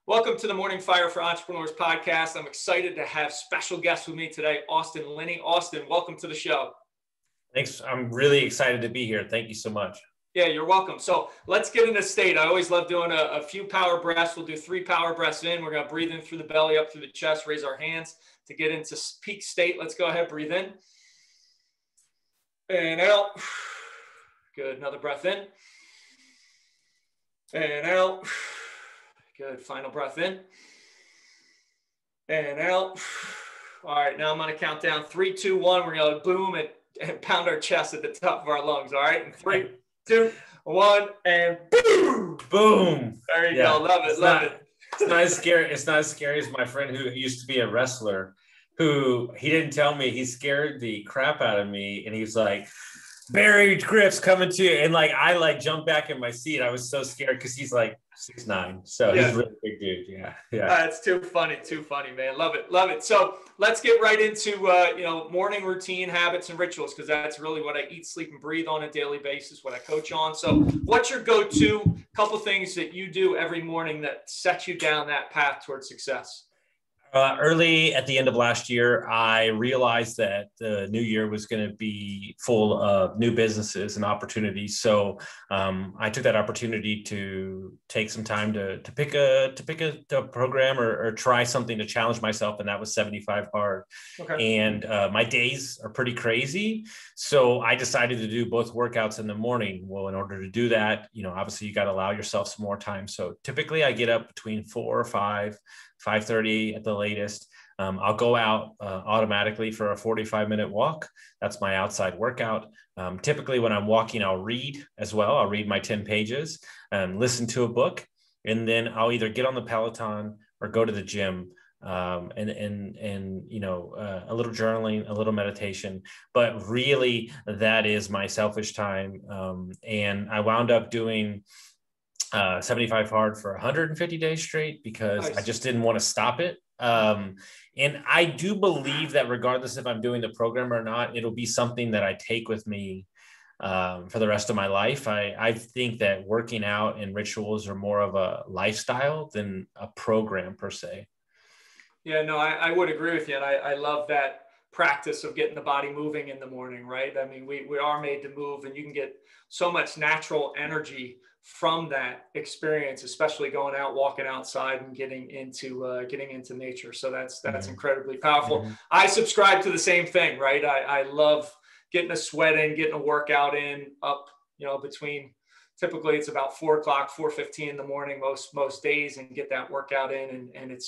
Welcome to the Morning Fire for Entrepreneurs podcast. I'm excited to have special guests with me today, Austin Linney. Austin, welcome to the show. Thanks. I'm really excited to be here. Thank you so much. Yeah, you're welcome. So let's get into state. I always love doing a few power breaths. We'll do 3 power breaths in. We're going to breathe in through the belly, up through the chest, raise our hands to get into peak state. Let's go ahead, breathe in and out. Good. Another breath in and out. Good. Final breath in and out. All right. Now I'm going to count down 3, 2, 1. We're going to boom and pound our chest at the top of our lungs. All right. And 3, 2, 1, and boom. Boom. There you go. Love it. Love it. It's not as scary. It's not as scary as my friend who used to be a wrestler, who he didn't tell me he scared the crap out of me. And he was like, Barry Griff's coming to you. And I jumped back in my seat. I was so scared because he's like 6'9". So he's a really big dude. Yeah. It's too funny, man. Love it. So let's get right into, morning routine habits and rituals, because that's really what I eat, sleep, and breathe on a daily basis, what I coach on. So what's your go-to couple things that you do every morning that sets you down that path towards success? Early at the end of last year, I realized that the new year was going to be full of new businesses and opportunities. So I took that opportunity to take some time to pick a program or try something to challenge myself, and that was 75 hard. Okay. And my days are pretty crazy, so I decided to do both workouts in the morning. Well, in order to do that, obviously you got to allow yourself some more time. So typically I get up between 4 or 5:30 at the latest. I'll go out automatically for a 45-minute walk. That's my outside workout. Typically when I'm walking, I'll read as well. I'll read my 10 pages and listen to a book. And then I'll either get on the Peloton or go to the gym and a little journaling, a little meditation. But really that is my selfish time. And I wound up doing 75 hard for 150 days straight because nice. I just didn't want to stop it. And I do believe that regardless if I'm doing the program or not, it'll be something that I take with me for the rest of my life. I think that working out and rituals are more of a lifestyle than a program per se. Yeah, no, I would agree with you. And I love that practice of getting the body moving in the morning, right? I mean, we are made to move, and you can get so much natural energy from that experience, especially going out, walking outside and getting into nature. So that's incredibly powerful. Mm-hmm. I subscribe to the same thing, right? I love getting a sweat in, getting a workout in up, between, typically it's about 4:15 in the morning, most days, and get that workout in. And it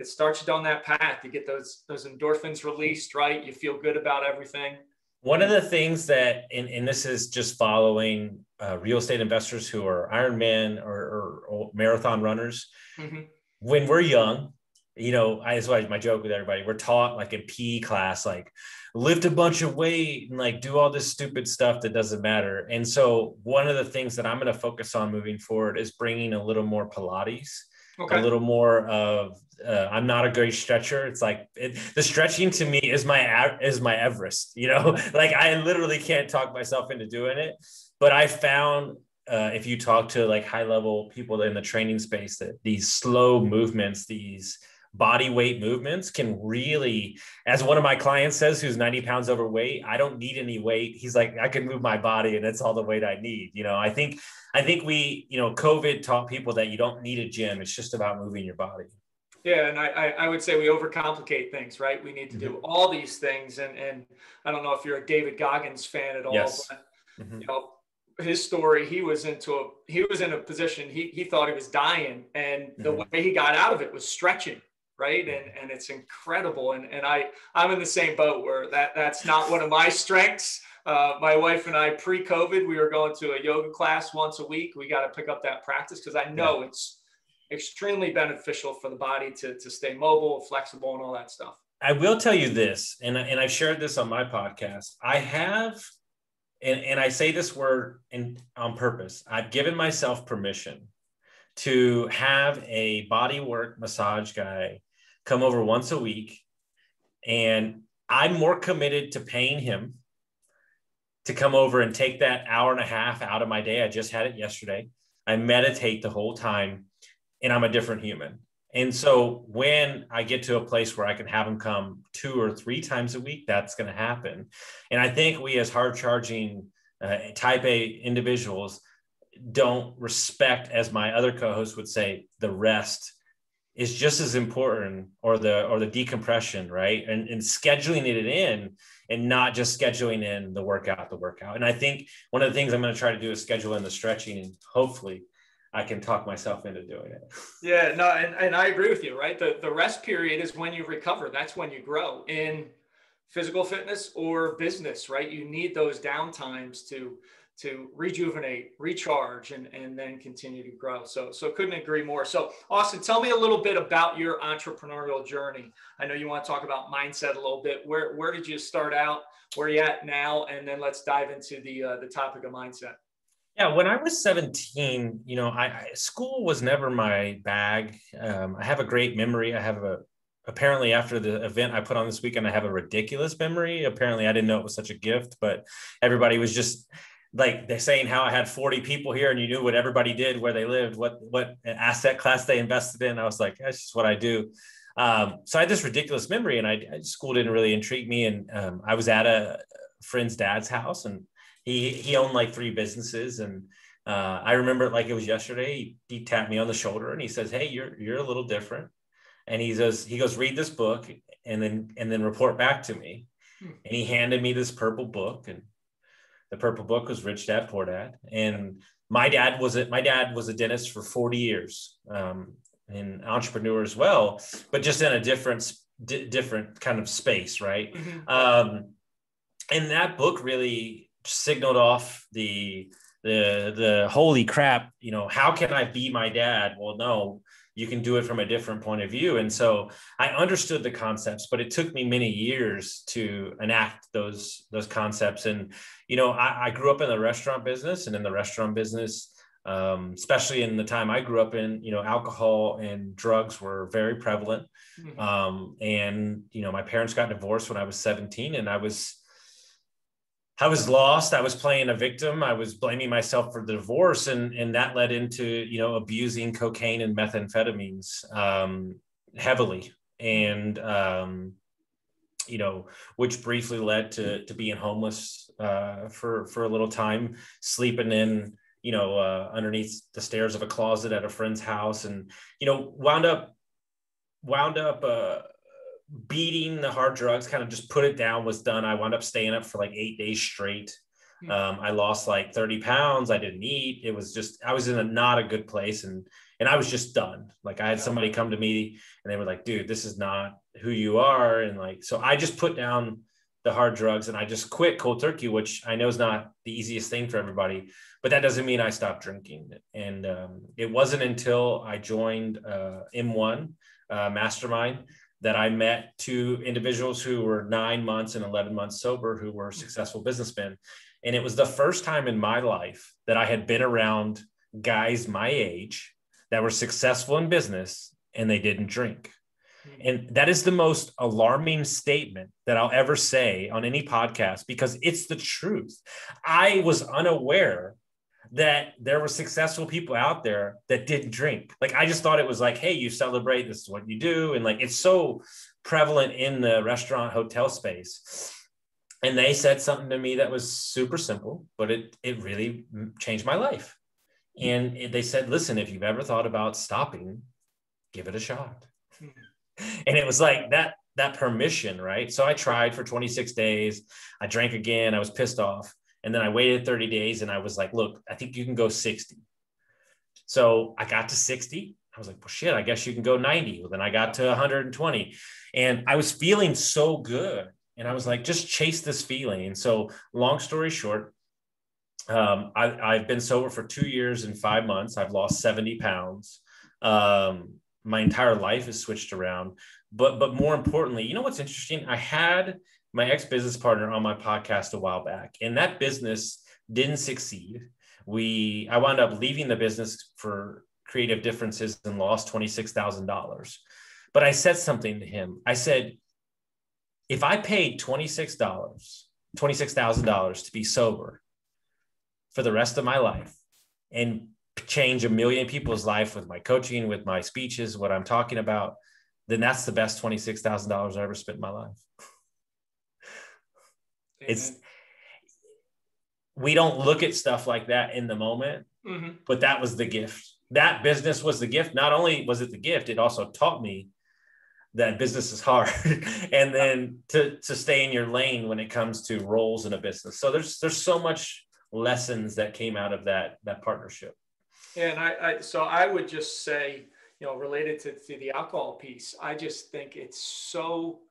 starts you down that path. You get those endorphins released, right? You feel good about everything. One of the things that, and this is just following real estate investors who are Ironman or marathon runners, mm-hmm. When we're young, that's why my joke with everybody, we're taught like in PE class, like lift a bunch of weight and do all this stupid stuff that doesn't matter. And so one of the things that I'm going to focus on moving forward is bringing a little more Pilates. Okay. A little more of, I'm not a great stretcher. It's the stretching to me is my Everest, I literally can't talk myself into doing it. But I found if you talk to high level people in the training space, that these slow movements, these body weight movements can really, as one of my clients says, who's 90 pounds overweight, I don't need any weight. He's like, I can move my body and it's all the weight I need. I think we, COVID taught people that you don't need a gym. It's just about moving your body. Yeah. And I would say we overcomplicate things, right? We need to do all these things. And I don't know if you're a David Goggins fan at all, yes. But his story, he was in a position, he thought he was dying. And the way he got out of it was stretching. Right. And it's incredible. And I'm in the same boat where that's not one of my strengths. My wife and I, pre-COVID, we were going to a yoga class once a week. We got to pick up that practice because I know it's extremely beneficial for the body to stay mobile, flexible, and all that stuff. I will tell you this, and I've shared this on my podcast. I have, and I say this word on purpose, I've given myself permission to have a body work massage guy come over once a week. And I'm more committed to paying him to come over and take that hour and a half out of my day. I just had it yesterday. I meditate the whole time and I'm a different human. And so when I get to a place where I can have them come 2 or 3 times a week, that's going to happen. And I think we as hard charging type A individuals don't respect, as my other co-host would say, the rest is just as important, or the decompression, right? And scheduling it in, and not just scheduling in the workout. And I think one of the things I'm going to try to do is schedule in the stretching, and hopefully I can talk myself into doing it. Yeah, no, and I agree with you, right? The rest period is when you recover. That's when you grow in physical fitness or business, right? You need those downtimes to rejuvenate, recharge, and then continue to grow. So couldn't agree more. So Austin, tell me a little bit about your entrepreneurial journey. I know you want to talk about mindset a little bit. Where did you start out? Where are you at now? And then let's dive into the topic of mindset. Yeah, when I was 17, school was never my bag. I have a great memory. Apparently after the event I put on this weekend, I have a ridiculous memory. Apparently I didn't know it was such a gift, but everybody was just like, they're saying how I had 40 people here and you knew what everybody did, where they lived, what asset class they invested in. I was like, that's just what I do. So I had this ridiculous memory, and school didn't really intrigue me. And I was at a friend's dad's house, and he owned like 3 businesses. And I remember it like it was yesterday. He tapped me on the shoulder and he says, "Hey, you're a little different." And he goes, "Read this book and then report back to me." And he handed me this purple book, and the purple book was Rich Dad Poor Dad. And my dad was a dentist for 40 years, and entrepreneur as well, but just in a different kind of space, right? Mm-hmm. And that book really signaled off the holy crap, how can I be my dad? Well, no, you can do it from a different point of view. And so I understood the concepts, but it took me many years to enact those concepts. And, I grew up in the restaurant business, and in the restaurant business, especially in the time I grew up in, alcohol and drugs were very prevalent. Mm-hmm. And, my parents got divorced when I was 17, and I was lost. I was playing a victim. I was blaming myself for the divorce. And that led into, abusing cocaine and methamphetamines heavily. And, which briefly led to being homeless for a little time, sleeping in, underneath the stairs of a closet at a friend's house, and, wound up beating the hard drugs, kind of just put it down, was done. I wound up staying up for like 8 days straight. I lost like 30 pounds. I didn't eat. It was just, I was in not a good place. And I was just done. Like, I had somebody come to me and they were like, "Dude, this is not who you are." And like, so I just put down the hard drugs and I just quit cold turkey, which I know is not the easiest thing for everybody, but that doesn't mean I stopped drinking. And it wasn't until I joined M1 Mastermind that I met 2 individuals who were 9 months and 11 months sober, who were successful businessmen. And it was the first time in my life that I had been around guys my age that were successful in business and they didn't drink. And that is the most alarming statement that I'll ever say on any podcast, because it's the truth. I was unaware that there were successful people out there that didn't drink. Like, I just thought it was like, hey, you celebrate, this is what you do. And like, it's so prevalent in the restaurant hotel space. And they said something to me that was super simple, but it really changed my life. And they said, "Listen, if you've ever thought about stopping, give it a shot." And it was like that permission, right? So I tried for 26 days. I drank again. I was pissed off. And then I waited 30 days and I was like, "Look, I think you can go 60. So I got to 60. I was like, "Well, shit, I guess you can go 90. Well, then I got to 120. And I was feeling so good. And I was like, just chase this feeling. And so, long story short, I've been sober for 2 years and 5 months. I've lost 70 pounds. My entire life has switched around. But more importantly, you know what's interesting? I had my ex-business partner on my podcast a while back, and that business didn't succeed. I wound up leaving the business for creative differences and lost $26,000. But I said something to him. I said, if I paid $26,000 to be sober for the rest of my life, and change a million people's life with my coaching, with my speeches, what I'm talking about, then that's the best $26,000 I ever spent in my life. Amen. We don't look at stuff like that in the moment, but that was the gift. That business was the gift. Not only was it the gift, it also taught me that business is hard and then to stay in your lane when it comes to roles in a business. So there's so much lessons that came out of that partnership. And I would just say, related to the alcohol piece, I just think it's so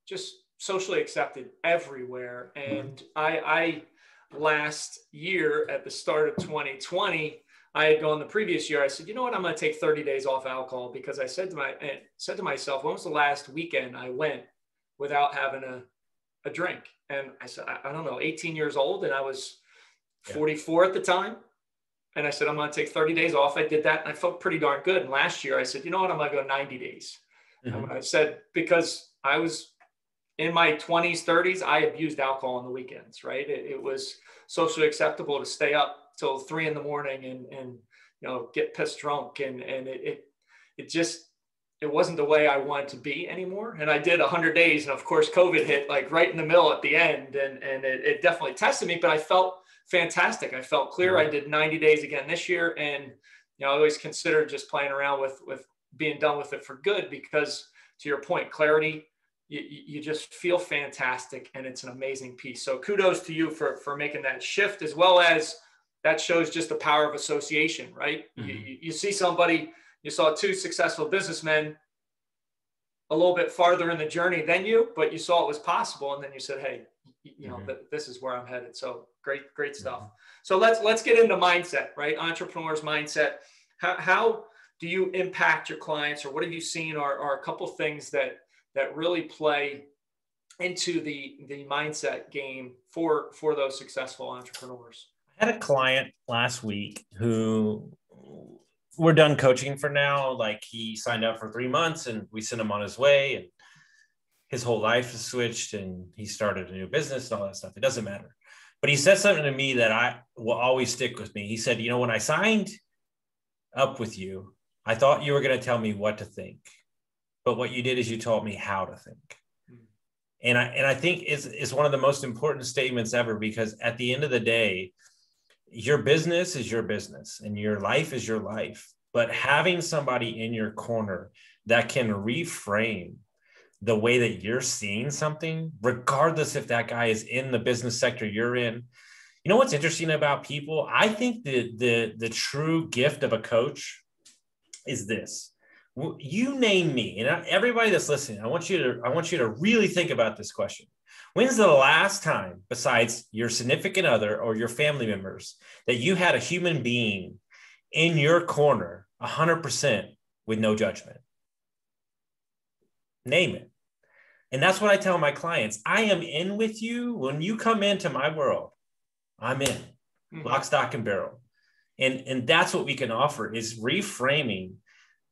just socially accepted everywhere. And I last year at the start of 2020, I had gone the previous year. I said, you know what, I'm going to take 30 days off alcohol, because I said to myself, when was the last weekend I went without having a drink? And I said, I don't know, 18 years old. And I was 44 at the time. And I said, I'm going to take 30 days off. I did that and I felt pretty darn good. And last year I said, you know what, I'm going to go 90 days. I said, because I was in my 20s, 30s, I abused alcohol on the weekends, right? It was socially acceptable to stay up till 3 a.m. and get pissed drunk. And it wasn't the way I wanted to be anymore. And I did 100 days. And of course, COVID hit like right in the middle at the end. And it definitely tested me, but I felt fantastic. I felt clear. I did 90 days again this year. And, I always considered just playing around with being done with it for good, because to your point, clarity, you just feel fantastic. And it's an amazing piece. So kudos to you for making that shift, as well as that shows just the power of association, right? You see somebody, you saw two successful businessmen a little bit farther in the journey than you, but you saw it was possible. And then you said, hey, this is where I'm headed. So great stuff. So let's get into mindset, right? Entrepreneur's mindset. How do you impact your clients, or what have you seen are a couple things that really play into the mindset game for those successful entrepreneurs? I had a client last week who we're done coaching for now. Like, he signed up for 3 months and we sent him on his way, and his whole life has switched and he started a new business and all that stuff. It doesn't matter. But he said something to me that I will always stick with me. He said, when I signed up with you, I thought you were going to tell me what to think, but what you did is you taught me how to think. And I think it's one of the most important statements ever, because at the end of the day, your business is your business and your life is your life. But having somebody in your corner that can reframe the way that you're seeing something, regardless if that guy is in the business sector you're in. What's interesting about people? I think the true gift of a coach is this. You name me, and everybody that's listening, I want you to really think about this question. When's the last time, besides your significant other or your family members, that you had a human being in your corner 100% with no judgment? Name it. And that's what I tell my clients. I am in with you. When you come into my world, I'm in, lock, stock, and barrel. And that's what we can offer, is reframing.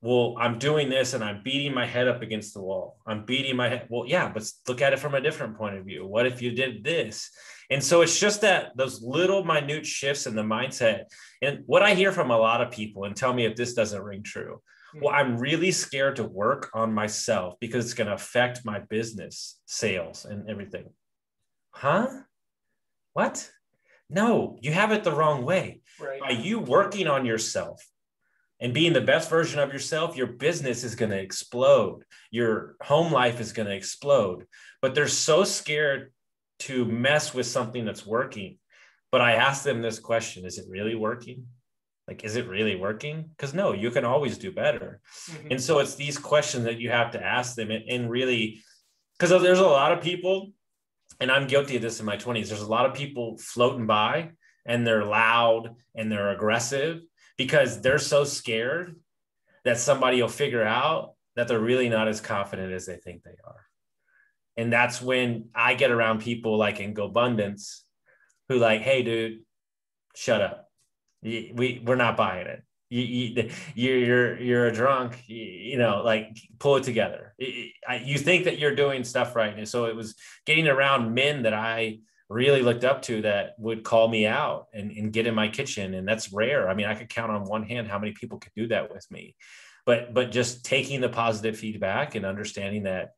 Well, I'm doing this and I'm beating my head up against the wall. I'm beating my head. Well, yeah, but look at it from a different point of view. What if you did this? And so it's just that those little minute shifts in the mindset. And what I hear from a lot of people, and tell me if this doesn't ring true. Well, I'm really scared to work on myself because it's going to affect my business sales and everything. Huh? What? No, you have it the wrong way. Right. By you working on yourself and being the best version of yourself, your business is going to explode. Your home life is going to explode. But they're so scared to mess with something that's working. But I ask them this question: is it really working? Like, is it really working? Because no, you can always do better. And so it's these questions that you have to ask them, and really, because there's a lot of people, and I'm guilty of this in my 20s, there's a lot of people floating by and they're loud and they're aggressive because they're so scared that somebody will figure out that they're really not as confident as they think they are. And that's when I get around people like in GoBundance who like, hey, dude, shut up. We're not buying it. You're a drunk, like, pull it together. You think that you're doing stuff right. And so it was getting around men that I really looked up to that would call me out and get in my kitchen. And that's rare. I mean, I could count on one hand how many people could do that with me, but just taking the positive feedback and understanding that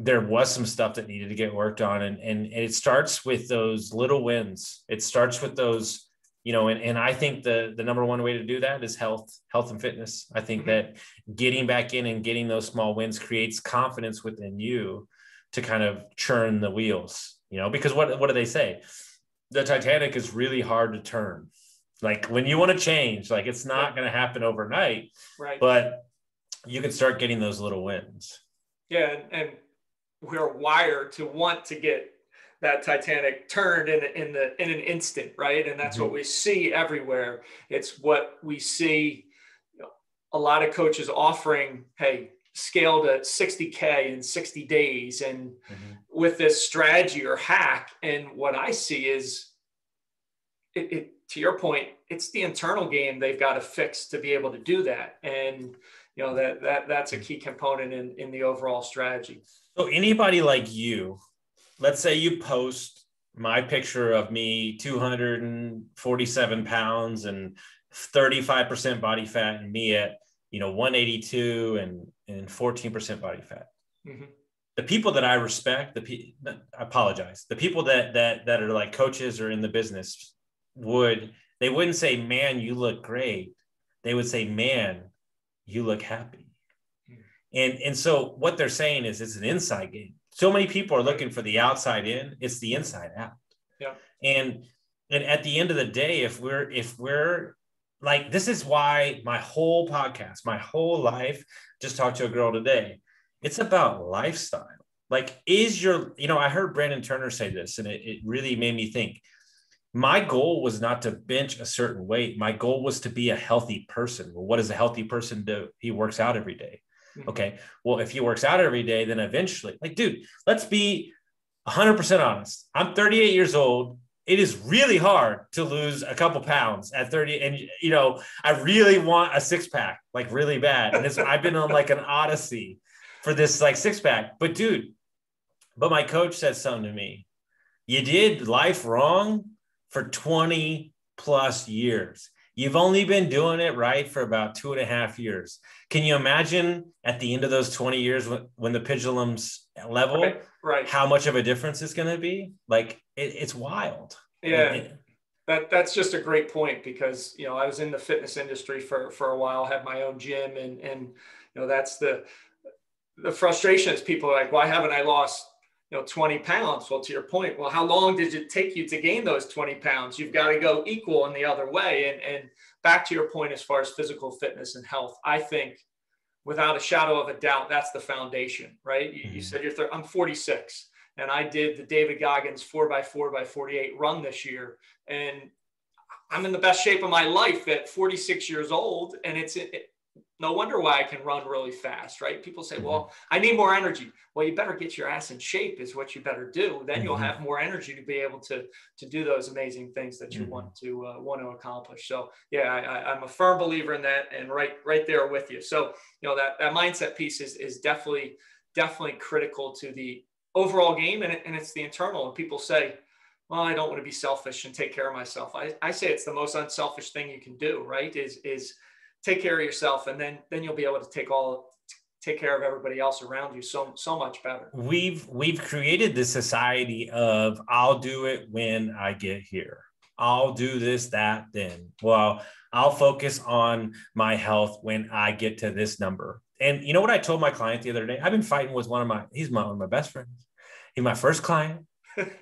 there was some stuff that needed to get worked on. And it starts with those little wins. It starts with those, and I think the number one way to do that is health and fitness. I think that getting back in and getting those small wins creates confidence within you to kind of churn the wheels, because what do they say? The Titanic is really hard to turn. Like when you want to change, like it's not going to happen overnight, right? But you can start getting those little wins. Yeah. And we're wired to want to get that Titanic turned in an instant, right? And that's what we see everywhere. It's what we see, a lot of coaches offering, hey, scale to 60K in 60 days. And with this strategy or hack, and what I see is it to your point, it's the internal game they've got to fix to be able to do that. And that's a key component in the overall strategy. So anybody like you, let's say you post my picture of me 247 pounds and 35% body fat, and me at 182 and 14% body fat. The people that I respect, I apologize, the people that are like coaches or in the business they wouldn't say, man, you look great. They would say, man, you look happy. And so what they're saying is it's an inside game. So many people are looking for the outside in, it's the inside out. Yeah. And at the end of the day, if we're like, this is why my whole podcast, my whole life, just talked to a girl today. It's about lifestyle. Like, I heard Brandon Turner say this, and it really made me think. My goal was not to bench a certain weight. My goal was to be a healthy person. Well, what does a healthy person do? He works out every day. Okay. Well, if he works out every day, then eventually, like, dude, let's be 100% honest. I'm 38 years old. It is really hard to lose a couple pounds at 30. And, I really want a six pack, like really bad. And I've been on like an odyssey for this like six pack, but my coach said something to me. You did life wrong for 20 plus years. You've only been doing it right for about 2.5 years. Can you imagine at the end of those 20 years when the pendulum's level, right. how much of a difference it's going to be? Like it's wild. Yeah. That's just a great point, because, I was in the fitness industry for a while, had my own gym, and that's the frustration is people are like, why haven't I lost 20 pounds. Well, to your point, well, how long did it take you to gain those 20 pounds? You've got to go equal in the other way. And back to your point, as far as physical fitness and health, I think without a shadow of a doubt, that's the foundation, right? You said I'm 46, and I did the David Goggins 4x4x48 run this year. And I'm in the best shape of my life at 46 years old. And no wonder why I can run really fast, right? People say, well, I need more energy. Well, you better get your ass in shape is what you better do. Then you'll have more energy to be able to do those amazing things that you want to accomplish. So yeah, I'm a firm believer in that, and right there with you. So, that mindset piece is definitely critical to the overall game. And it's the internal. And people say, well, I don't want to be selfish and take care of myself. I say it's the most unselfish thing you can do, right? Is take care of yourself, and then you'll be able to take care of everybody else around you so much better. We've created this society of I'll do it when I get here. I'll do this, that, then. Well, I'll focus on my health when I get to this number. And you know what I told my client the other day? I've been fighting with one of my best friends. He's my first client.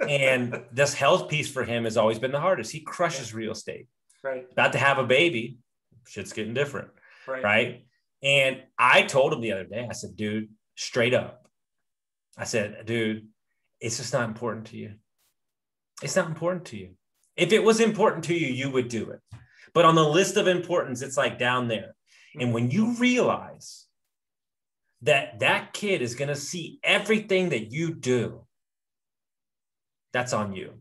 And this health piece for him has always been the hardest. He crushes real estate. Right. About to have a baby. Shit's getting different. Right. And I told him the other day, I said, dude, straight up. I said, dude, it's just not important to you. It's not important to you. If it was important to you, you would do it. But on the list of importance, it's like down there. And when you realize that kid is going to see everything that you do, that's on you.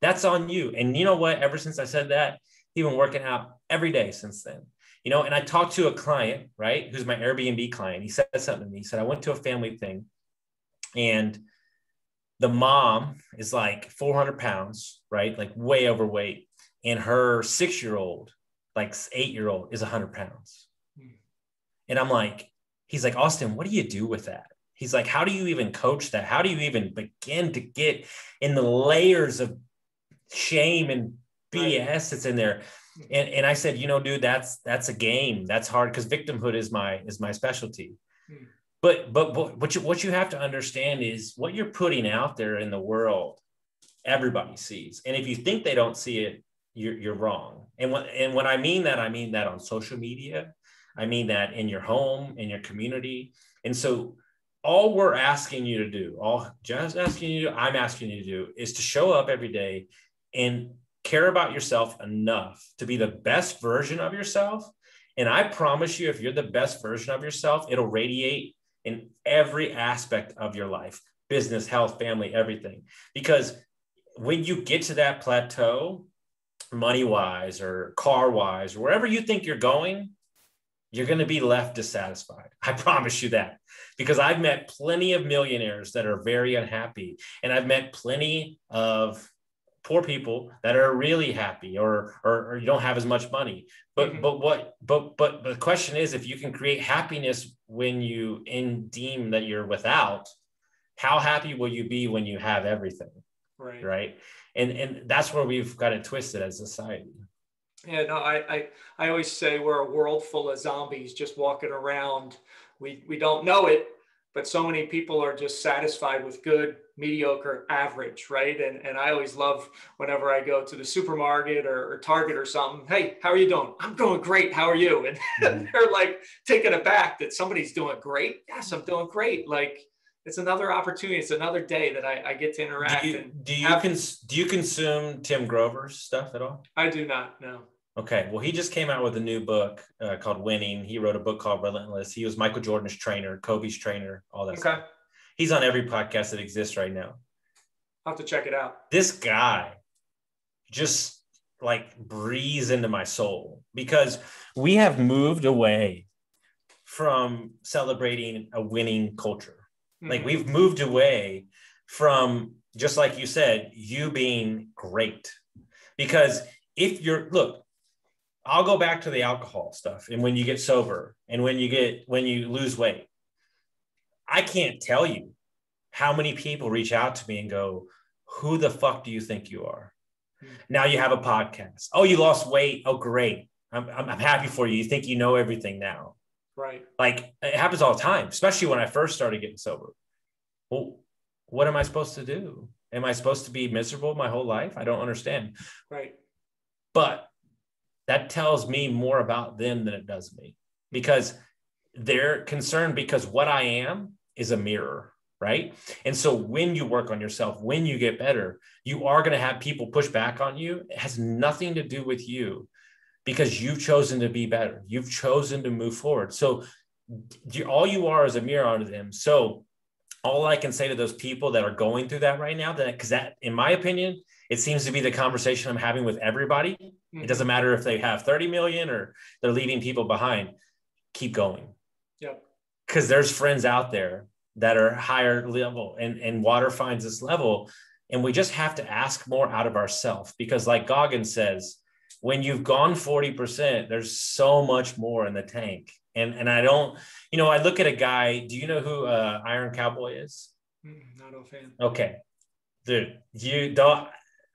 That's on you. And you know what? Ever since I said that, he's been working out every day since then. And I talked to a client, right, who's my Airbnb client. He said something to me. He said, I went to a family thing, and the mom is like 400 pounds, right? Like way overweight. And her 6-year-old, like 8-year-old is 100 pounds. And I'm like, he's like, Austin, what do you do with that? He's like, how do you even coach that? How do you even begin to get in the layers of shame and BS that's in there? And I said, dude, that's a game. That's hard because victimhood is my specialty. But what you have to understand is what you're putting out there in the world, everybody sees. And if you think they don't see it, you're wrong. And when I mean that on social media, I mean that in your home, in your community. And so all we're asking you to do, I'm asking you to do is to show up every day and care about yourself enough to be the best version of yourself. And I promise you, if you're the best version of yourself, it'll radiate in every aspect of your life, business, health, family, everything. Because when you get to that plateau, money-wise or car-wise, or wherever you think you're going, you're going to be left dissatisfied. I promise you that, because I've met plenty of millionaires that are very unhappy. And I've met plenty of poor people that are really happy or you don't have as much money. But the question is, if you can create happiness when you deem that you're without, how happy will you be when you have everything? Right. And that's where we've got it twisted as a society. Yeah, no, I always say we're a world full of zombies just walking around. We don't know it, but so many people are just satisfied with good, mediocre, average, right? And I always love whenever I go to the supermarket or Target or something. Hey, how are you doing? I'm doing great. How are you? And they're like taken aback that somebody's doing great. Yes, I'm doing great. Like, it's another opportunity. It's another day that I get to interact. Do you consume Tim Grover's stuff at all? I do not, no. Okay. Well, he just came out with a new book called Winning. He wrote a book called Relentless. He was Michael Jordan's trainer, Kobe's trainer, all that stuff. He's on every podcast that exists right now. I'll have to check it out. This guy just like breathes into my soul, because we have moved away from celebrating a winning culture. Like, we've moved away from, just like you said, you being great. Because I'll go back to the alcohol stuff. And when you get sober and when you lose weight, I can't tell you how many people reach out to me and go, who the fuck do you think you are? Now you have a podcast. Oh, you lost weight. Oh, great. I'm happy for you. You think you know everything now. Right. Like, it happens all the time, especially when I first started getting sober. Well, what am I supposed to do? Am I supposed to be miserable my whole life? I don't understand. Right. But that tells me more about them than it does me, because they're concerned because what I am is a mirror. Right. And so when you work on yourself, when you get better, you are going to have people push back on you. It has nothing to do with you, because you've chosen to be better. You've chosen to move forward. So all you are is a mirror onto them. So all I can say to those people that are going through that right now, because that, in my opinion, it seems to be the conversation I'm having with everybody. It doesn't matter if they have 30 million or they're leaving people behind. Keep going. Yep. Because there's friends out there that are higher level, and water finds this level. And we just have to ask more out of ourselves, because like Goggins says, when you've gone 40%, there's so much more in the tank. And I don't, I look at a guy. Do you know who Iron Cowboy is? Not a fan. Okay. Dude,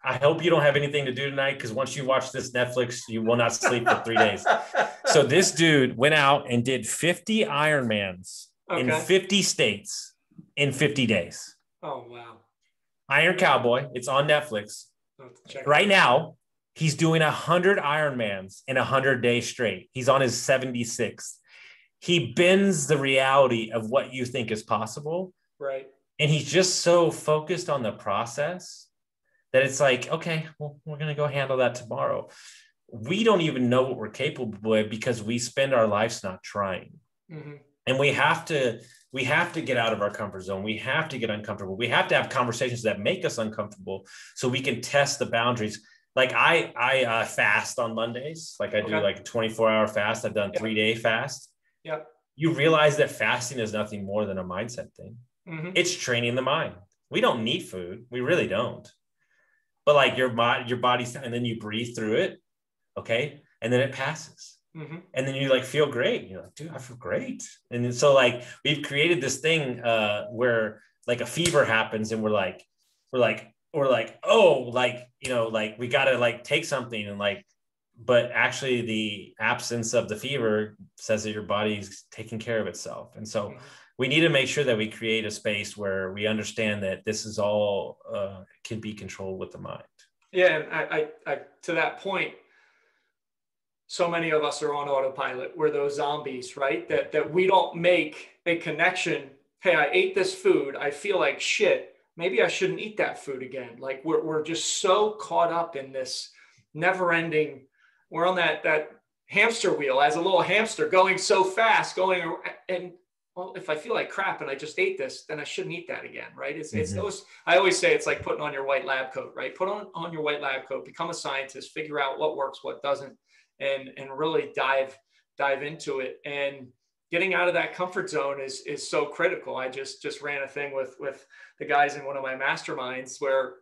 I hope you don't have anything to do tonight, because once you watch this Netflix, you will not sleep for 3 days. So this dude went out and did 50 Ironmans in 50 states in 50 days. Oh, wow. Iron Cowboy. It's on Netflix. Right now, he's doing 100 Ironmans in 100 days straight. He's on his 76th. He bends the reality of what you think is possible. Right. And he's just so focused on the process that it's like, okay, well, we're going to go handle that tomorrow. We don't even know what we're capable of, because we spend our lives not trying. Mm-hmm. And we have to get out of our comfort zone. We have to get uncomfortable. We have to have conversations that make us uncomfortable so we can test the boundaries. Like I fast on Mondays. Like I do like a 24-hour fast. I've done 3-day fast. Yeah. You realize that fasting is nothing more than a mindset thing. Mm-hmm. It's training the mind. We don't need food. We really don't. But like your body's, and then you breathe through it. Okay. And then it passes. Mm-hmm. And then you like feel great. You're like, dude, I feel great. And then, so like we've created this thing where like a fever happens and we're like, oh, like, you know, like we got to like take something and like, but actually the absence of the fever says that your body's taking care of itself. And so we need to make sure that we create a space where we understand that this is all can be controlled with the mind. Yeah. And I to that point, so many of us are on autopilot. We're those zombies, right? That we don't make a connection. Hey, I ate this food. I feel like shit. Maybe I shouldn't eat that food again. Like we're just so caught up in this never ending. We're on that hamster wheel as a little hamster going so fast, and well, if I feel like crap and I just ate this, then I shouldn't eat that again, right? It's those. I always say it's like putting on your white lab coat, right? Put on your white lab coat, become a scientist, figure out what works, what doesn't, and really dive into it. And getting out of that comfort zone is so critical. I just ran a thing with the guys in one of my masterminds where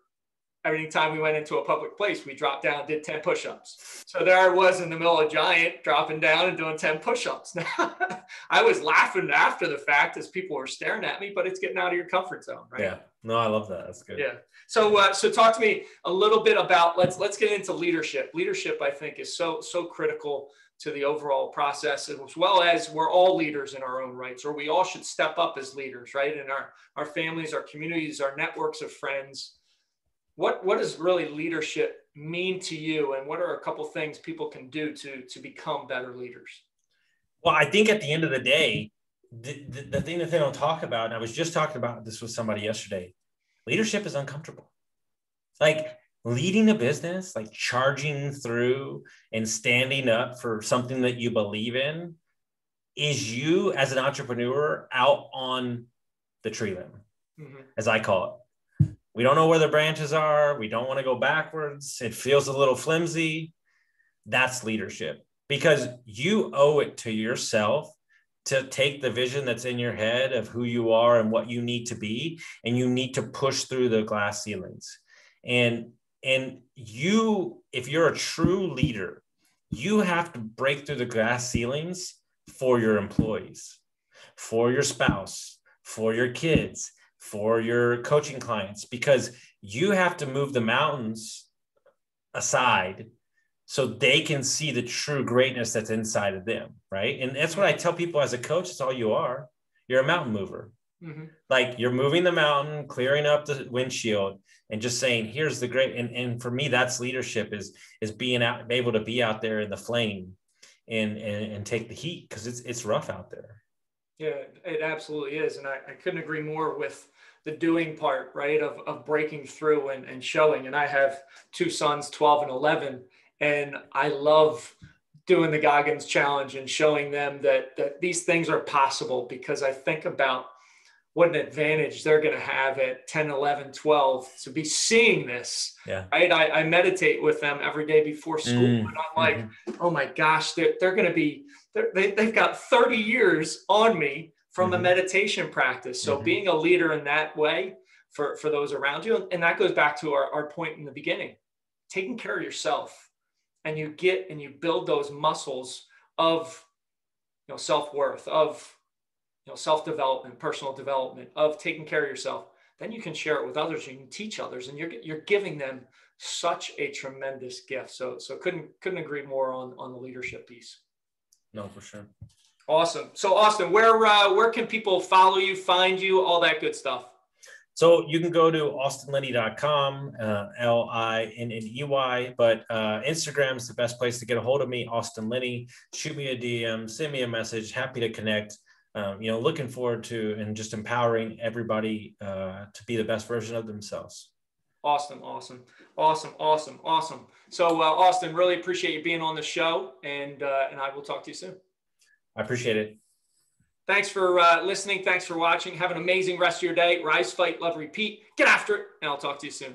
every time we went into a public place, we dropped down, did 10 push-ups. So there I was in the middle of Giant, dropping down and doing 10 push-ups. I was laughing after the fact as people were staring at me, but it's getting out of your comfort zone, right? Yeah. No, I love that. That's good. Yeah. So talk to me a little bit about, let's get into leadership. Leadership, I think, is so critical to the overall process, as well as we're all leaders in our own rights, or we all should step up as leaders, right? In our families, our communities, our networks of friends. What does really leadership mean to you? And what are a couple things people can do to become better leaders? Well, I think at the end of the day, the thing that they don't talk about, and I was just talking about this with somebody yesterday, leadership is uncomfortable. Like leading a business, like charging through and standing up for something that you believe in is you as an entrepreneur out on the tree limb, as I call it. We don't know where the branches are. We don't want to go backwards. It feels a little flimsy. That's leadership, because you owe it to yourself to take the vision that's in your head of who you are and what you need to be, and you need to push through the glass ceilings. And you, if you're a true leader, you have to break through the glass ceilings for your employees, for your spouse, for your kids, for your coaching clients, because you have to move the mountains aside so they can see the true greatness that's inside of them, right? And that's what I tell people as a coach, it's all you are. You're a mountain mover. Like you're moving the mountain, clearing up the windshield, and just saying, here's the great, and for me, that's leadership is being able to be out there in the flame and take the heat, because it's rough out there. Yeah, it absolutely is. And I couldn't agree more with the doing part, right? Of breaking through and showing. And I have two sons, 12 and 11, and I love doing the Goggins challenge and showing them that these things are possible, because I think about what an advantage they're going to have at 10, 11, 12 to be seeing this, right? I meditate with them every day before school, and I'm like, oh my gosh, they're going to be, they've got 30 years on me from a meditation practice. So being a leader in that way for those around you, and that goes back to our point in the beginning, taking care of yourself, and you build those muscles of, self-worth, of, self-development, personal development, of taking care of yourself. Then you can share it with others. You can teach others, and you're giving them such a tremendous gift. So couldn't agree more on the leadership piece. No, for sure. Awesome. So Austin, where can people follow you, find you, all that good stuff? So you can go to austinlinney.com, Linney, but Instagram is the best place to get a hold of me, Austin Linney. Shoot me a DM, send me a message. Happy to connect. Looking forward to and just empowering everybody to be the best version of themselves. Awesome. So Austin, really appreciate you being on the show, and I will talk to you soon. I appreciate it. Thanks for listening. Thanks for watching. Have an amazing rest of your day. Rise, fight, love, repeat. Get after it, and I'll talk to you soon.